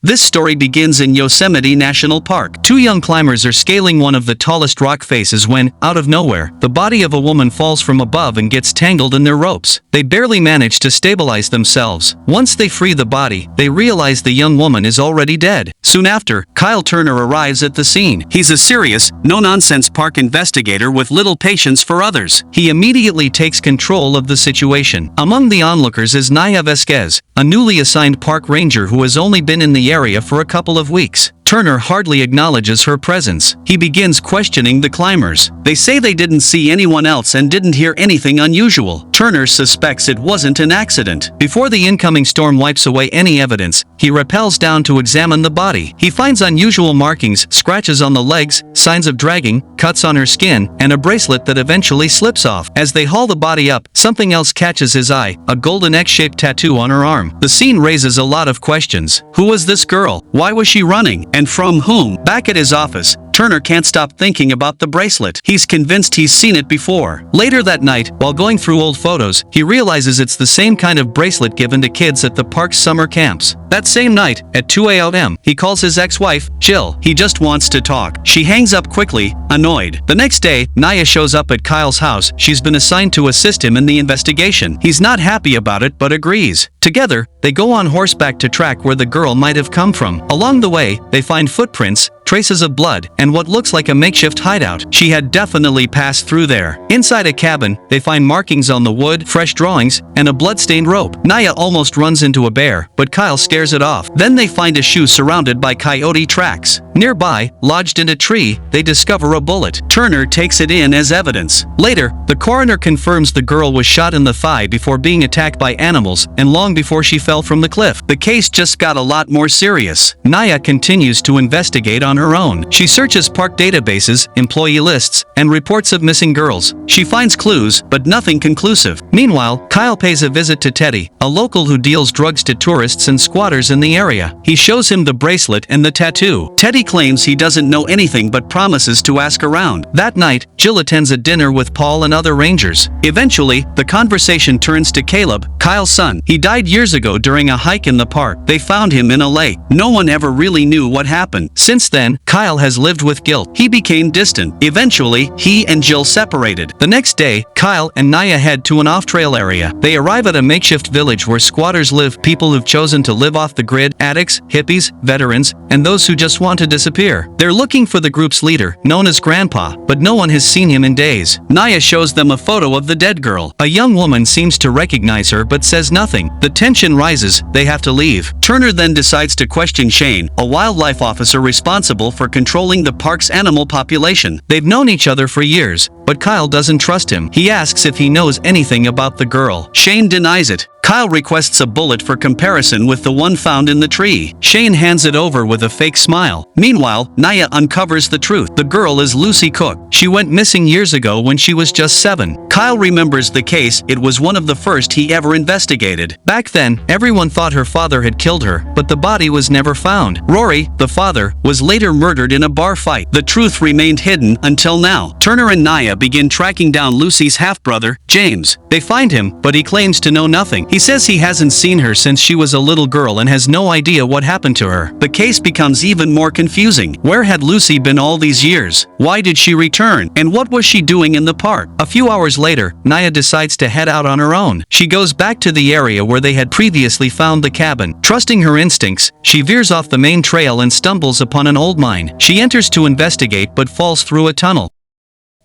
This story begins in Yosemite National Park. Two young climbers are scaling one of the tallest rock faces when, out of nowhere, the body of a woman falls from above and gets tangled in their ropes. They barely manage to stabilize themselves. Once they free the body, they realize the young woman is already dead. Soon after, Kyle Turner arrives at the scene. He's a serious, no-nonsense park investigator with little patience for others. He immediately takes control of the situation. Among the onlookers is Naya Vasquez, a newly assigned park ranger who has only been in the area for a couple of weeks. Turner hardly acknowledges her presence. He begins questioning the climbers. They say they didn't see anyone else and didn't hear anything unusual. Turner suspects it wasn't an accident. Before the incoming storm wipes away any evidence, he rappels down to examine the body. He finds unusual markings, scratches on the legs, signs of dragging, cuts on her skin, and a bracelet that eventually slips off. As they haul the body up, something else catches his eye, a golden X-shaped tattoo on her arm. The scene raises a lot of questions. Who was this girl? Why was she running? And from whom? Back at his office, Turner can't stop thinking about the bracelet. He's convinced he's seen it before. Later that night, while going through old photos, he realizes it's the same kind of bracelet given to kids at the park's summer camps. That same night, at 2 a.m., he calls his ex-wife, Jill. He just wants to talk. She hangs up quickly, annoyed. The next day, Naya shows up at Kyle's house. She's been assigned to assist him in the investigation. He's not happy about it but agrees. Together, they go on horseback to track where the girl might have come from. Along the way, they find footprints, traces of blood, and what looks like a makeshift hideout. She had definitely passed through there. Inside a cabin, they find markings on the wood, fresh drawings, and a blood-stained rope. Naya almost runs into a bear, but Kyle scares it off. Then they find a shoe surrounded by coyote tracks. Nearby, lodged in a tree, they discover a bullet. Turner takes it in as evidence. Later, the coroner confirms the girl was shot in the thigh before being attacked by animals, and long before she fell from the cliff. The case just got a lot more serious. Naya continues to investigate on her own. She searches park databases, employee lists, and reports of missing girls. She finds clues, but nothing conclusive. Meanwhile, Kyle pays a visit to Teddy, a local who deals drugs to tourists and squatters in the area. He shows him the bracelet and the tattoo. Teddy claims he doesn't know anything but promises to ask around. That night, Jill attends a dinner with Paul and other rangers. Eventually, the conversation turns to Caleb, Kyle's son. He died years ago during a hike in the park. They found him in a lake. No one ever really knew what happened. Since then, Kyle has lived with guilt. He became distant. Eventually, he and Jill separated. The next day, Kyle and Naya head to an off-trail area. They arrive at a makeshift village where squatters live, people who've chosen to live off the grid, addicts, hippies, veterans, and those who just want to disappear. They're looking for the group's leader, known as Grandpa, but no one has seen him in days. Naya shows them a photo of the dead girl. A young woman seems to recognize her but says nothing. The tension rises. They have to leave. Turner then decides to question Shane, a wildlife officer responsible for controlling the park's animal population. They've known each other for years, but Kyle doesn't trust him. He asks if he knows anything about the girl. Shane denies it. Kyle requests a bullet for comparison with the one found in the tree. Shane hands it over with a fake smile. Meanwhile, Naya uncovers the truth. The girl is Lucy Cook. She went missing years ago when she was just 7. Kyle remembers the case. It was one of the first he ever investigated. Back then, everyone thought her father had killed her, but the body was never found. Rory, the father, was later murdered in a bar fight. The truth remained hidden until now. Turner and Naya begin tracking down Lucy's half-brother, James. They find him, but he claims to know nothing. He says he hasn't seen her since she was a little girl and has no idea what happened to her. The case becomes even more confusing. Where had Lucy been all these years? Why did she return? And what was she doing in the park? A few hours later, Naya decides to head out on her own. She goes back to the area where they had previously found the cabin. Trusting her instincts, she veers off the main trail and stumbles upon an old mine. She enters to investigate but falls through a tunnel.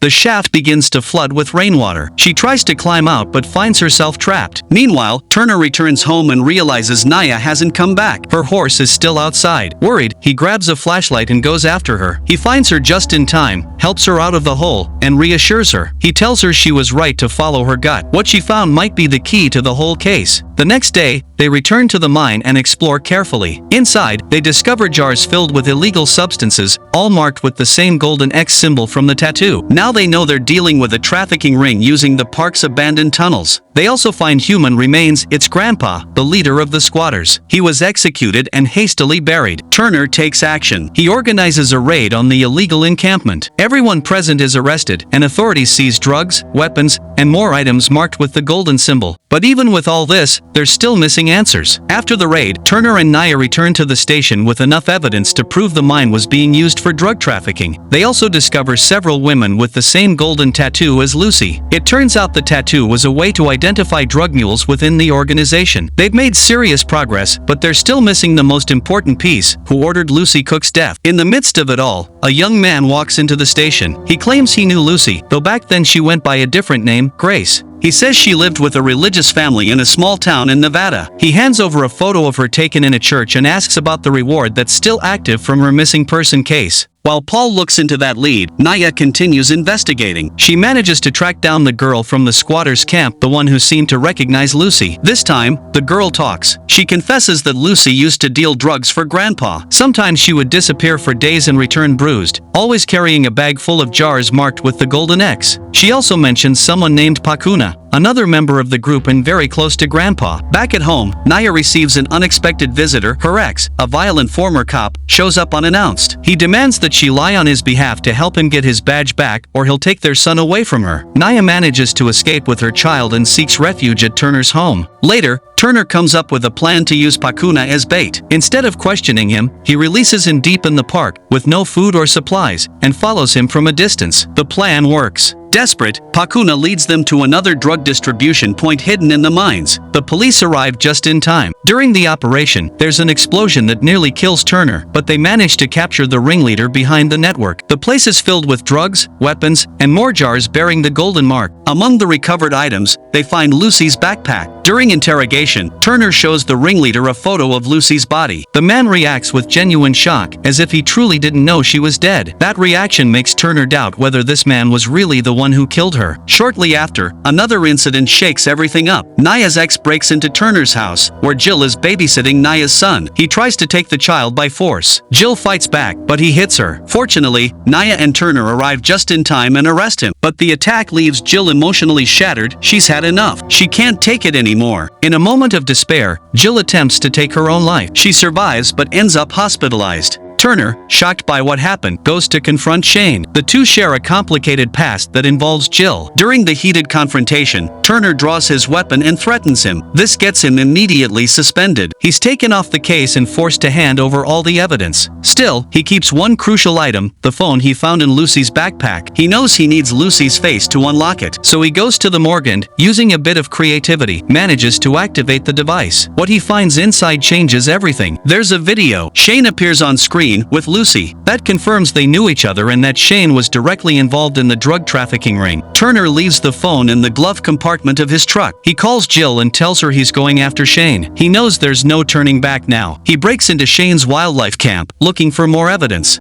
The shaft begins to flood with rainwater. She tries to climb out but finds herself trapped. Meanwhile, Turner returns home and realizes Naya hasn't come back. Her horse is still outside. Worried, he grabs a flashlight and goes after her. He finds her just in time, helps her out of the hole, and reassures her. He tells her she was right to follow her gut. What she found might be the key to the whole case. The next day, they return to the mine and explore carefully. Inside, they discover jars filled with illegal substances, all marked with the same golden X symbol from the tattoo. Now they know they're dealing with a trafficking ring using the park's abandoned tunnels. They also find human remains. It's Grandpa, the leader of the squatters. He was executed and hastily buried. Turner takes action. He organizes a raid on the illegal encampment. Everyone present is arrested, and authorities seize drugs, weapons, and more items marked with the golden symbol. But even with all this, there's still missing answers. After the raid, Turner and Naya return to the station with enough evidence to prove the mine was being used for drug trafficking. They also discover several women with the same golden tattoo as Lucy. It turns out the tattoo was a way to identify drug mules within the organization. They've made serious progress, but they're still missing the most important piece: who ordered Lucy Cook's death. In the midst of it all, a young man walks into the station. He claims he knew Lucy, though back then she went by a different name, Grace. He says she lived with a religious family in a small town in Nevada. He hands over a photo of her taken in a church and asks about the reward that's still active from her missing person case. While Paul looks into that lead, Naya continues investigating. She manages to track down the girl from the squatters' camp, the one who seemed to recognize Lucy. This time, the girl talks. She confesses that Lucy used to deal drugs for Grandpa. Sometimes she would disappear for days and return bruised, always carrying a bag full of jars marked with the golden X. She also mentions someone named Pakuna, another member of the group and very close to Grandpa. Back at home, Naya receives an unexpected visitor. Her ex, a violent former cop, shows up unannounced. He demands that she lie on his behalf to help him get his badge back, or he'll take their son away from her. Naya manages to escape with her child and seeks refuge at Turner's home. Later, Turner comes up with a plan to use Pakuna as bait. Instead of questioning him, he releases him deep in the park, with no food or supplies, and follows him from a distance. The plan works. Desperate, Pakuna leads them to another drug distribution point hidden in the mines. The police arrive just in time. During the operation, there's an explosion that nearly kills Turner, but they manage to capture the ringleader behind the network. The place is filled with drugs, weapons, and more jars bearing the golden mark. Among the recovered items, they find Lucy's backpack. During interrogation, Turner shows the ringleader a photo of Lucy's body. The man reacts with genuine shock, as if he truly didn't know she was dead. That reaction makes Turner doubt whether this man was really the one who killed her. Shortly after, another incident shakes everything up. Naya's ex breaks into Turner's house, where Jill is babysitting Naya's son. He tries to take the child by force. Jill fights back, but he hits her. Fortunately, Naya and Turner arrive just in time and arrest him. But the attack leaves Jill emotionally shattered. She's had enough. She can't take it anymore. In a moment of despair, Jill attempts to take her own life. She survives but ends up hospitalized. Turner, shocked by what happened, goes to confront Shane. The two share a complicated past that involves Jill. During the heated confrontation, Turner draws his weapon and threatens him. This gets him immediately suspended. He's taken off the case and forced to hand over all the evidence. Still, he keeps one crucial item, the phone he found in Lucy's backpack. He knows he needs Lucy's face to unlock it, so he goes to the morgue and, using a bit of creativity, manages to activate the device. What he finds inside changes everything. There's a video. Shane appears on screen with Lucy. That confirms they knew each other and that Shane was directly involved in the drug trafficking ring. Turner leaves the phone in the glove compartment of his truck. He calls Jill and tells her he's going after Shane. He knows there's no turning back now. He breaks into Shane's wildlife camp, looking for more evidence.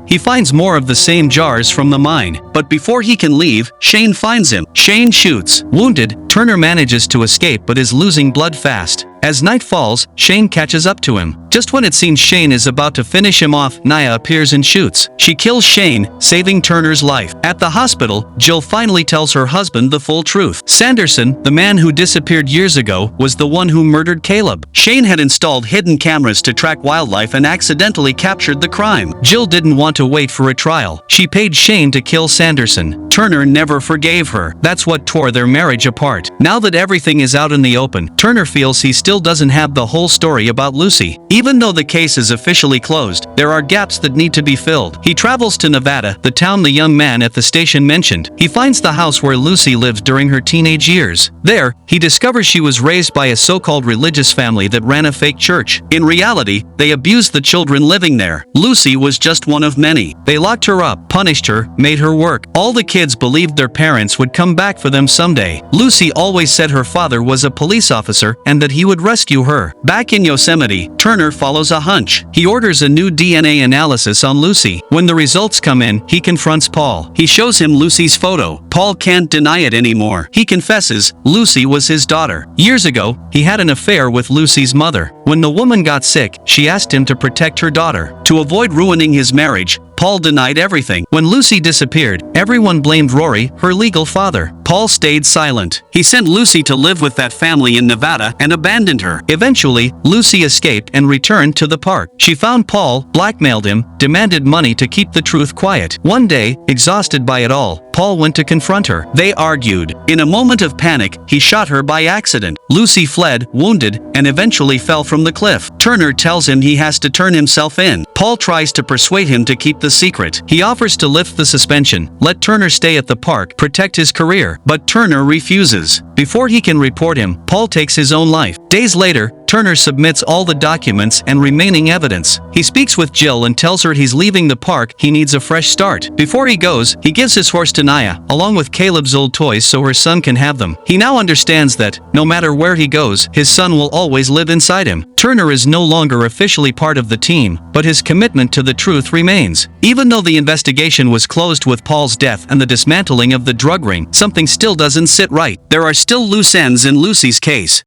He finds more of the same jars from the mine, but before he can leave, Shane finds him. Shane shoots. Wounded, Turner manages to escape but is losing blood fast. As night falls, Shane catches up to him. Just when it seems Shane is about to finish him off, Naya appears and shoots. She kills Shane, saving Turner's life. At the hospital, Jill finally tells her husband the full truth. Sanderson, the man who disappeared years ago, was the one who murdered Caleb. Shane had installed hidden cameras to track wildlife and accidentally captured the crime. Jill didn't want to wait for a trial. She paid Shane to kill Sanderson. Turner never forgave her. That's what tore their marriage apart. Now that everything is out in the open, Turner feels he still doesn't have the whole story about Lucy. Even though the case is officially closed, there are gaps that need to be filled. He travels to Nevada, the town the young man at the station mentioned. He finds the house where Lucy lived during her teenage years. There, he discovers she was raised by a so-called religious family that ran a fake church. In reality, they abused the children living there. Lucy was just one of many. They locked her up, punished her, made her work. All the kids believed their parents would come back for them someday. Lucy always said her father was a police officer and that he would rescue her. Back in Yosemite, Turner follows a hunch. He orders a new DNA analysis on Lucy. When the results come in, he confronts Paul. He shows him Lucy's photo. Paul can't deny it anymore. He confesses Lucy was his daughter. Years ago, he had an affair with Lucy's mother. When the woman got sick, she asked him to protect her daughter. To avoid ruining his marriage, Paul denied everything. When Lucy disappeared, everyone blamed Rory, her legal father. Paul stayed silent. He sent Lucy to live with that family in Nevada and abandoned her. Eventually, Lucy escaped and returned to the park. She found Paul, blackmailed him, demanded money to keep the truth quiet. One day, exhausted by it all, Paul went to confront her. They argued. In a moment of panic, he shot her by accident. Lucy fled, wounded, and eventually fell from the cliff. Turner tells him he has to turn himself in. Paul tries to persuade him to keep the secret. He offers to lift the suspension, let Turner stay at the park, protect his career, but Turner refuses. Before he can report him, Paul takes his own life. Days later, Turner submits all the documents and remaining evidence. He speaks with Jill and tells her he's leaving the park, he needs a fresh start. Before he goes, he gives his horse to Naya, along with Caleb's old toys so her son can have them. He now understands that, no matter where he goes, his son will always live inside him. Turner is no longer officially part of the team, but his commitment to the truth remains. Even though the investigation was closed with Paul's death and the dismantling of the drug ring, something still doesn't sit right. There are still loose ends in Lucy's case.